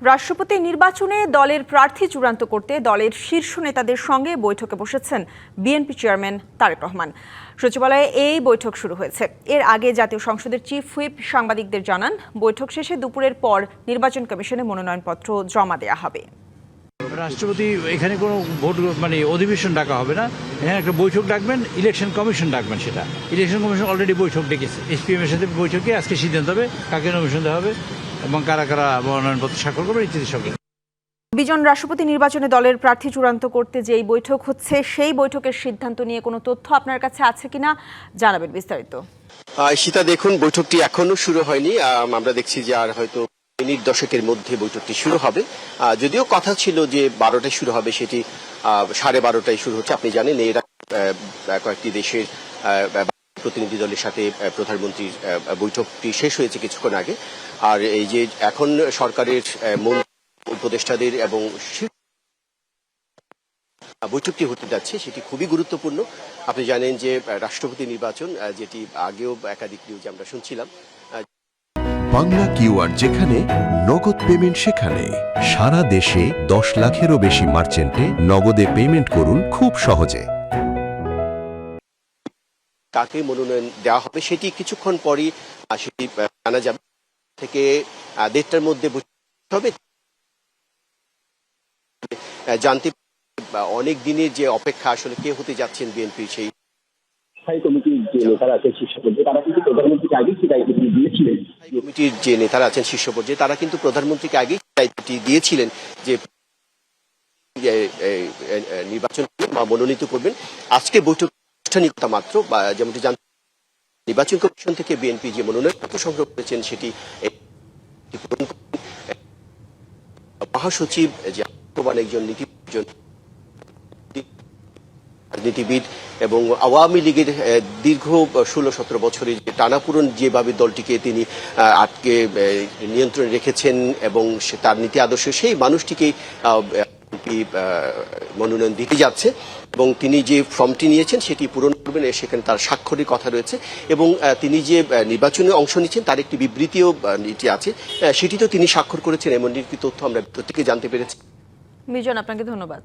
রাষ্ট্রপতি নির্বাচনে দলের প্রার্থী চূড়ান্ত করতে দলের শীর্ষ নেতাদের সঙ্গে বৈঠকে বসেছেন বিএনপি চেয়ারম্যান তারেক রহমান। সচিবালয়ে এই বৈঠক শুরু হয়েছে। এর আগে জাতীয় সংসদের চিফ হুইপ সাংবাদিকদের জানান, বৈঠক শেষে দুপুরের পর নির্বাচন কমিশনে মনোনয়নপত্র জমা দেওয়া হবে। রাষ্ট্রপতি এখানে কোনো ভোট অধিবেশন ডাকা হবে না, এখানে একটা বৈঠক ডাকবেন, ইলেকশন কমিশন ডাকবেন। সেটা ইলেকশন কমিশন অলরেডি বৈঠক ডেকেছে। এসপিএম এর সাথে বৈঠকে আজকে সিদ্ধান্ত হবে কাকে নমিনেশন দেওয়া হবে এবং কারা কারা মনোনয়নপত্র স্বাক্ষর করবে ইত্যাদি সব। বিজন রাষ্ট্রপতি নির্বাচনে দলের প্রার্থী চূড়ান্ত করতে যেই বৈঠক হচ্ছে, সেই বৈঠকের সিদ্ধান্ত নিয়ে কোনো তথ্য আপনার কাছে আছে কিনা জানাবেন বিস্তারিত। সীতা, দেখুন, বৈঠকটি এখনো শুরু হয়নি। আমরা দেখছি যে আর হয়তো মিনিট দশকের মধ্যে বৈঠকটি শুরু হবে। যদিও কথা ছিল যে 12টায় শুরু হবে, সেটি 12:30টায় শুরু হচ্ছে। আপনি জানেন এরা কয়েকটি দেশের প্রতিনিধি দলের সাথে প্রধানমন্ত্রীর বৈঠকটি শেষ হয়েছে কিছুক্ষণ আগে। আর এই যে এখন সরকারের উপদেষ্টাদের এবং বৈঠকটি হতে যাচ্ছে, সেটি খুবই গুরুত্বপূর্ণ। আপনি জানেন যে রাষ্ট্রপতি নির্বাচন, যেটি আগেও একাধিক নিউজে আমরা শুনছিলাম। বাংলা কিউআর যেখানে নগদ পেমেন্ট সেখানে। সারা দেশে 10 লাখেরও বেশি মার্চেন্টে নগদে পেমেন্ট করুন খুব সহজে। কাকে মনোনয়ন দেওয়া হবে সেটি কিছুক্ষণ পরই সেটি জানা যাবে। থেকে 1:30টার মধ্যে হবে জানতে। অনেক দিনের যে অপেক্ষা, আসলে কে হতে যাচ্ছেন বিএনপির সেই স্থায়ী কমিটির যে নেতারা আছেন শীর্ষ পর্যায়ে, তারা কিন্তু প্রধানমন্ত্রীকে আগেই সেই দায়িত্বটি দিয়েছিলেন। কমিটির যে নেতারা আছেন শীর্ষ পর্যায়ে, তারা কিন্তু প্রধানমন্ত্রীকে আগেই দায়িত্বটি দিয়েছিলেন যে নির্বাচন মনোনীত করবেন। আজকে বৈঠক আনুষ্ঠানিকতা মাত্র, যেমনটি জানতে নির্বাচন কমিশন থেকে বিএনপি যে মনোনয়নপত্র সংগ্রহ করেছেন সেটি মহাসচিব যে একজন রাজনীতিবিদ এবং আওয়ামী লীগের দীর্ঘ 16-17 বছরের যে টানাপূরণ, যেভাবে দলটিকে তিনি আটকে নিয়ন্ত্রণে রেখেছেন এবং তার নীতি আদর্শ, সেই মানুষটিকেই মনোনয়ন দিতে যাচ্ছে এবং তিনি যে ফর্মটি নিয়েছেন সেটি পূরণ করবেন। সেখানে তার স্বাক্ষরের কথা রয়েছে এবং তিনি যে নির্বাচনে অংশ নিচ্ছেন তার একটি বিবৃতিও এটি আছে, সেটি তো তিনি স্বাক্ষর করেছেন। এমন একটি তথ্য আমরা প্রত্যেকে জানতে পেরেছি। বিজন, আপনাকে ধন্যবাদ।